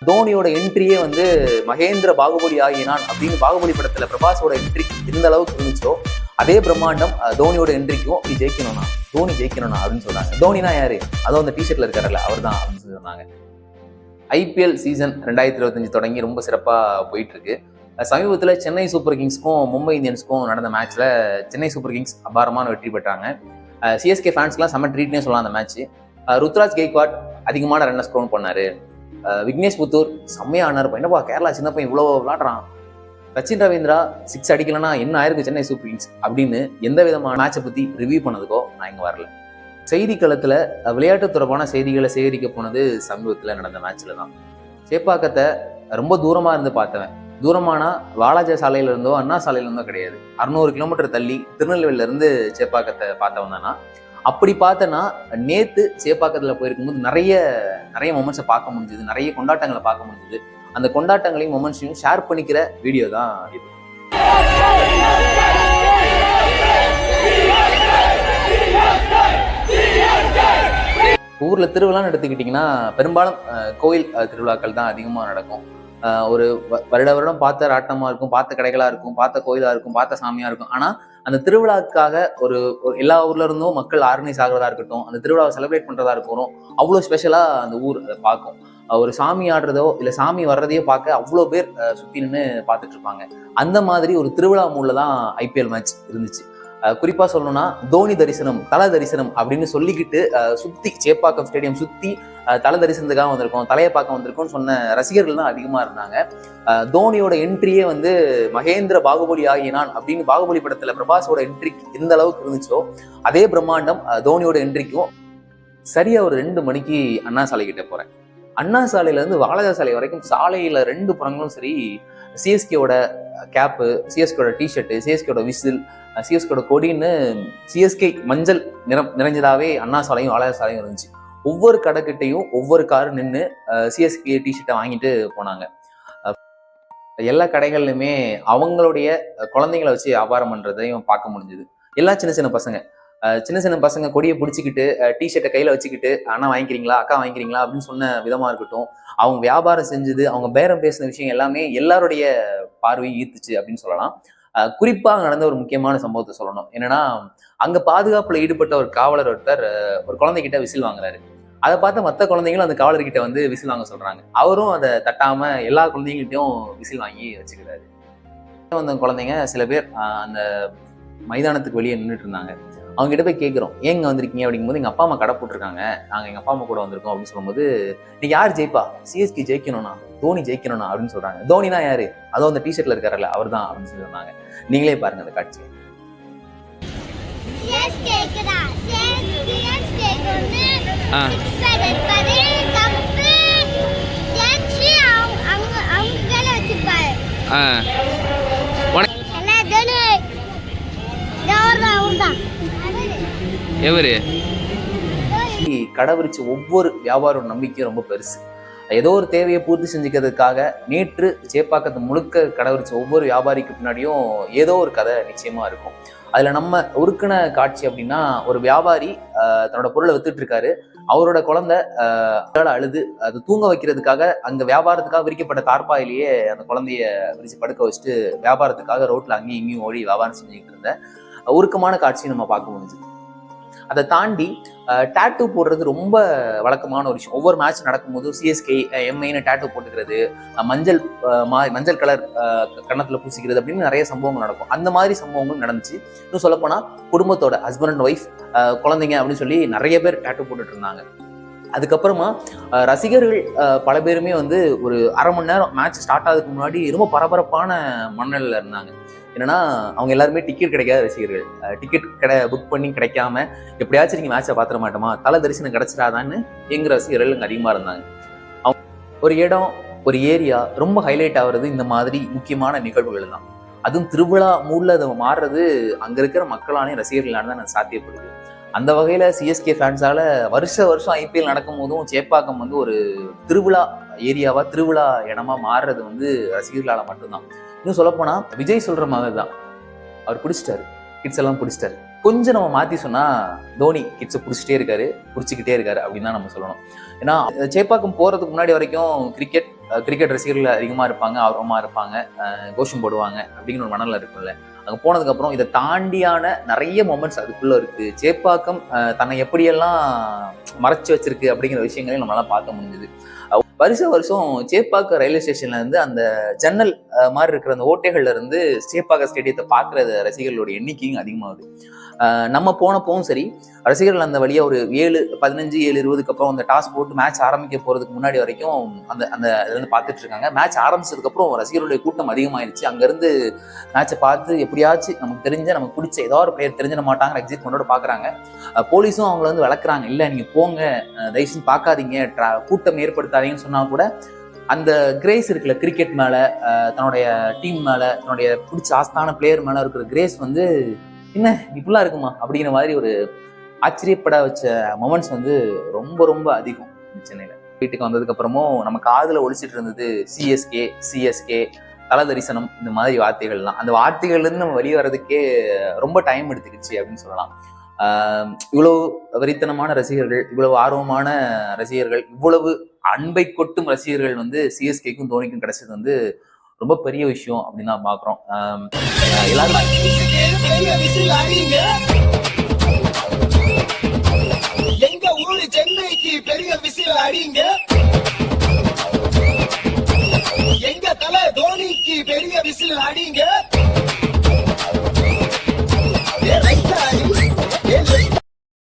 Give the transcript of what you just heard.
தோனியோட என்ட்ரியே வந்து மகேந்திர பாகுபலி ஆகினான் அப்படின்னு பாகுபலி படத்துல பிரபாஸோட என்ட்ரி எந்த அளவுக்கு இருந்துச்சோ அதே பிரம்மாண்டம் தோனியோட என்ட்ரிக்கும் நீ ஜெயிக்கணும்னா தோனி ஜெயிக்கணும்னா அப்படின்னு சொல்றாங்க. தோனினா யாரு? அதுவும் அந்த டிஷர்ட்ல இருக்காருல்ல அவர் தான் அப்படின்னு சொன்னாங்க. IPL சீசன் 2025 தொடங்கி ரொம்ப சிறப்பா போயிட்டு இருக்கு. சமீபத்தில் சென்னை சூப்பர் கிங்ஸ்க்கும் மும்பை இந்தியன்ஸ்க்கும் நடந்த மேட்ச்ல சென்னை சூப்பர் கிங்ஸ் அபாரமான வெற்றி பெற்றாங்க. CSK ஃபேன்ஸ்க்குலாம் செம்ம ட்ரீட்னே சொல்லலாம் அந்த மேட்ச். ருத்ராஜ் கெய்க்வாட் அதிகமான ரன்னை ஸ்கோர் பண்ணாரு. விக்னேஷ் புத்தூர் செம்மையா ஆனார். என்னப்பா கேரளா சின்ன பையன் இவ்வளோ விளாடுறான். சச்சின் ரவீந்திரா 6 அடிக்கலன்னா என்ன ஆயிருக்கு சென்னை சூப்பர் கிங்ஸ் அப்படின்னு எந்த விதமான மேட்சை பத்தி ரிவ்யூ பண்ணதுக்கோ நான் இங்க வரல. செய்தி களத்துல விளையாட்டு தொடர்பான செய்திகளை சேகரிக்க போனது சமீபத்தில் நடந்த மேட்ச்ல தான். சேப்பாக்கத்தை ரொம்ப தூரமா இருந்து பார்த்தவன். தூரமானா வாலாஜா சாலையில இருந்தோ அண்ணா சாலையில இருந்தோ கிடையாது. 600 கிலோமீட்டர் தள்ளி திருநெல்வேலியில இருந்து சேப்பாக்கத்தை பார்த்தவன் தானா. அப்படி பார்த்தனா நேத்து சேப்பாக்கத்துல போயிருக்கும்போது நிறைய மொமெண்ட்ஸை பார்க்க முடிஞ்சது, நிறைய கொண்டாட்டங்களை பார்க்க முடிஞ்சது. அந்த கொண்டாட்டங்களையும் மொமெண்ட்ஸையும் ஷேர் பண்ணிக்கிற வீடியோ தான் இது. ஊர்ல திருவிழான்னு எடுத்துக்கிட்டிங்கன்னா பெரும்பாலும் கோயில் திருவிழாக்கள் தான் அதிகமாக நடக்கும். ஒரு வருடம் பார்த்த ராட்டமா இருக்கும், பார்த்த கடைகளா இருக்கும், பார்த்த கோயிலா இருக்கும், பார்த்த சாமியா இருக்கும். ஆனா அந்த திருவிழாவுக்காக ஒரு எல்லா ஊர்ல இருந்தும் மக்கள் ஆர்கனைஸ் ஆகிறதா இருக்கட்டும், அந்த திருவிழாவை செலிப்ரேட் பண்றதா இருக்கட்டும், அவ்வளோ ஸ்பெஷலா அந்த ஊர் அதை பார்க்கும். ஒரு சாமி ஆடுறதோ இல்லை சாமி வர்றதையோ பார்க்க அவ்வளோ பேர் சுத்தி நின்று பார்த்துட்டு இருப்பாங்க. அந்த மாதிரி ஒரு திருவிழா மூட்ல தான் IPL மேட்ச் இருந்துச்சு. குறிப்பா சொல்லணும்னா தோனி தரிசனம், தலை தரிசனம் அப்படின்னு சொல்லிக்கிட்டு சுத்தி சேப்பாக்கம் ஸ்டேடியம் சுத்தி தலை தரிசனத்துக்காக வந்திருக்கோம், தலையை பார்க்க வந்திருக்கோம்னு சொன்ன ரசிகர்கள் தான் அதிகமா இருந்தாங்க. தோனியோட என்ட்ரியே வந்து மகேந்திர பாகுபலி ஆகினான் அப்படின்னு பாகுபலி படத்துல பிரபாஸோட என்ட்ரி எந்த அளவுக்கு இருந்துச்சோ அதே பிரம்மாண்டம் தோனியோட என்ட்ரிக்கும். சரியா ஒரு 2 மணிக்கு அண்ணா சாலை கிட்ட போறேன். அண்ணா சாலையில இருந்து வாலாஜா சாலை வரைக்கும் சாலையில 2 புறங்களும் சரி CSKவோட கேப்பு, CSKவோட டிஷர்ட்டு, CSKவோட விசில், CSKவோட கொடின்னு CSK மஞ்சள் நிறைஞ்சதாவே அண்ணா சாலையும் வாலாஜா சாலையும் இருந்துச்சு. ஒவ்வொரு கடைக்கிட்டையும் ஒவ்வொரு காரு நின்று CSK டிஷர்ட்டை வாங்கிட்டு போனாங்க. எல்லா கடைகள்லையுமே அவங்களுடைய குழந்தைங்களை வச்சு வியாபாரம் பண்றதையும் பார்க்க முடிஞ்சது. எல்லா சின்ன சின்ன பசங்க கொடியை பிடிச்சிக்கிட்டு டிஷர்ட்டை கையில வச்சுக்கிட்டு அண்ணா வாங்கிக்கிறீங்களா, அக்கா வாங்கிக்கிறீங்களா அப்படின்னு சொன்ன விதமா இருக்கட்டும், அவங்க வியாபாரம் செஞ்சது, அவங்க பேரம் பேசின விஷயம் எல்லாமே எல்லாருடைய பார்வையை ஈர்த்துச்சு அப்படின்னு சொல்லலாம். குறிப்பாக நடந்த ஒரு முக்கியமான சம்பவத்தை சொல்லணும். என்னன்னா அங்க பாதுகாப்புல ஈடுபட்ட ஒரு காவலர் ஒருத்தர் ஒரு குழந்தைகிட்ட விசில் வாங்குறாரு. அதை பார்த்து மற்ற குழந்தைங்களும் அந்த காவலர்கிட்ட வந்து விசில் வாங்க சொல்றாங்க. அவரும் அதை தட்டாம எல்லா குழந்தைங்கள்ட்டையும் விசில் வாங்கி வச்சுக்கிறாரு. வந்த குழந்தைங்க சில பேர் அந்த மைதானத்துக்கு வெளியே நின்றுட்டு இருந்தாங்க. அவங்க கிட்ட போய் கேட்குறோம், ஏங்க வந்திருக்கீங்க அப்படிங்கும்போது எங்க அப்பா அம்மா கடை போட்டிருக்காங்க, நாங்கள் எங்க அப்பா அம்மா கூட வந்திருக்கோம் அப்படின்னு சொல்லும்போது, நீ யார் ஜெயிப்பா? CSK ஜெயிக்கணும்னா தோனி ஜெயிக்கணும்னா அப்படின்னு சொல்றாங்க. தோனினா யாரு? அதுவும் அந்த டிஷர்ட்ல இருக்காருல்ல அவர் தான் அப்படின்னு சொல்லியிருந்தாங்க. நீங்களே பாருங்க அந்த காட்சி. கடைபிடிச்ச ஒவ்வொரு வியாபார நம்பிக்கையும் ரொம்ப பெருசு. ஏதோ ஒரு தேவையை பூர்த்தி செஞ்சுக்கிறதுக்காக நேற்று சேப்பாக்கத்தை முழுக்க கடைபிடிச்ச ஒவ்வொரு வியாபாரிக்கு பின்னாடியும் ஏதோ ஒரு கதை நிச்சயமா இருக்கும். அதுல நம்ம உருக்கின காட்சி அப்படின்னா, ஒரு வியாபாரி தன்னோட பொருளை வித்துட்டு இருக்காரு. அவரோட குழந்தை அழுது அது தூங்க வைக்கிறதுக்காக அங்க வியாபாரத்துக்காக விரிக்கப்பட்ட தார்பாயிலேயே அந்த குழந்தைய விரிச்சு படுக்க வச்சுட்டு வியாபாரத்துக்காக ரோட்ல அங்கேயும் இங்கேயும் ஓடி வியாபாரம் செஞ்சுக்கிட்டு இருந்த உருக்கமான காட்சி நம்ம பார்க்க முடிஞ்சுது. அதை தாண்டி டேட்டூ போடுறது ரொம்ப வழக்கமான ஒரு விஷயம். ஒவ்வொரு மேட்ச் நடக்கும்போது CSK MIன்னு டேட்டூ போட்டுக்கிறது, மஞ்சள் கலர் கன்னத்துல பூசிக்கிறது அப்படின்னு நிறைய சம்பவங்கள் நடக்கும். அந்த மாதிரி சம்பவங்கள் நடந்துச்சு. இன்னும் சொல்லப்போனா குடும்பத்தோட ஹஸ்பண்ட் அண்ட் ஒய்ஃப், குழந்தைங்க அப்படின்னு சொல்லி நிறைய பேர் டேட்டூ போட்டுட்டு இருந்தாங்க. அதுக்கப்புறமா ரசிகர்கள் பல பேருமே வந்து ஒரு அரை மணி நேரம் மேட்ச் ஸ்டார்ட் ஆகிறதுக்கு முன்னாடி ரொம்ப பரபரப்பான மனநிலையில இருந்தாங்க. என்னன்னா அவங்க எல்லாருமே டிக்கெட் கிடைக்காத ரசிகர்கள். டிக்கெட் புக் பண்ணி கிடைக்காம எப்படியாச்சும் நீங்க மேட்சை பார்த்துட மாட்டோமா, தலை தரிசனம் கிடைச்சிடாதான்னு எங்க ரசிகர்கள் அங்கே அதிகமா இருந்தாங்க. அவங்க ஒரு இடம், ஒரு ஏரியா ரொம்ப ஹைலைட் ஆகுறது இந்த மாதிரி முக்கியமான நிகழ்வுகள் தான். அதுவும் திருவிழா மூட்ல அதை மாறுறது அங்க இருக்கிற மக்களானே ரசிகர்களான தான் சாத்தியப்படுது. அந்த வகையில CSK ஃபேன்ஸால வருஷம் IPL நடக்கும் போதும் சேப்பாக்கம் வந்து ஒரு திருவிழா ஏரியாவா, திருவிழா இடமா மாறுறது வந்து ரசிகர்களால மட்டும்தான். இன்னும் சொல்லப்போனா விஜய் சொல்ற மாதிரி தான், அவர் பிடிச்சிட்டாரு, கிட்ஸ் எல்லாம் பிடிச்சிட்டாரு. கொஞ்சம் நம்ம மாத்தி சொன்னா தோனி கிட்ஸை பிடிச்சிக்கிட்டே இருக்காரு அப்படின்னு தான் நம்ம சொல்லணும். ஏன்னா சேப்பாக்கம் போறதுக்கு முன்னாடி வரைக்கும் கிரிக்கெட் ரசிகர்கள் அதிகமா இருப்பாங்க, ஆர்வமா இருப்பாங்க, கோஷம் போடுவாங்க அப்படிங்கிற ஒரு மனநிலை இருக்கும்ல. அங்க போனதுக்கு அப்புறம் இதை தாண்டியான நிறைய மொமெண்ட்ஸ் அதுக்குள்ள இருக்கு. சேப்பாக்கம் தன்னை எப்படியெல்லாம் மறைச்சு வச்சிருக்கு அப்படிங்கிற விஷயங்களையும் நம்மளால பார்க்க முடிஞ்சுது. வருஷம் சேப்பாக்கம் ரயில்வே ஸ்டேஷன்ல இருந்து அந்த ஜன்னல் மாதிரி இருக்கிற அந்த ஓட்டைகள்ல இருந்து சேப்பாக்கம் ஸ்டேடியத்தை பார்க்குற ரசிகர்களோட எண்ணிக்கையும் அதிகமாகுது. நம்ம போனப்பவும் சரி, ரசிகர்கள் அந்த வழியா ஒரு 7:15 7:20க்கு அப்புறம் அந்த டாஸ் போட்டு மேட்ச் ஆரம்பிக்க போறதுக்கு முன்னாடி வரைக்கும் அந்த இருந்து பார்த்துட்டு இருக்காங்க. மேட்ச் ஆரம்பிச்சதுக்கு அப்புறம் ரசிகர்களுடைய கூட்டம் அதிகமாயிருச்சு. அங்க இருந்து மேட்சை பார்த்து எப்படியாச்சும் நமக்கு பிடிச்ச ஏதாவது ஒரு பிளேயர் தெரிஞ்சிட மாட்டாங்க எக்ஸைட்மெண்டோட பாக்குறாங்க. போலீஸும் அவங்கள வந்து விளக்குறாங்க, இல்ல நீங்க போங்க, தயவுசெய்து பார்க்காதீங்க, கூட்டம் ஏற்படுத்தாதீங்கன்னு சொன்னா கூட அந்த கிரேஸ் இருக்குல்ல, கிரிக்கெட் மேல, தன்னுடைய டீம் மேல, தன்னுடைய பிடிச்ச ஆஸ்தான பிளேயர் மேல இருக்கிற கிரேஸ் வந்து என்ன இப்படிலாம் இருக்குமா அப்படிங்கிற மாதிரி ஒரு ஆச்சரியப்பட வச்ச மொமெண்ட்ஸ் வந்து ரொம்ப ரொம்ப அதிகம் சென்னையில. வீட்டுக்கு வந்ததுக்கு அப்புறமும் நம்ம காதுல ஒழிச்சிட்டு இருந்தது சிஎஸ்கே தல தரிசனம் இந்த மாதிரி வார்த்தைகள்லாம். அந்த வார்த்தைகள்ல இருந்து நம்ம வெளியே வர்றதுக்கே ரொம்ப டைம் எடுத்துக்கிச்சு அப்படின்னு சொல்லலாம். இவ்வளவு வெறித்தனமான ரசிகர்கள், இவ்வளவு ஆர்வமான ரசிகர்கள், இவ்வளவு அன்பை கொட்டும் ரசிகர்கள் வந்து சிஎஸ்கேக்கும் தோனிக்கும் கிடைச்சது வந்து ரொம்ப பெரிய விஷயம் அப்படின்னு தான் பாக்குறோம். எல்லாரும் எங்க ஊரு சென்னைக்கு பெரிய விசில் அடிங்க.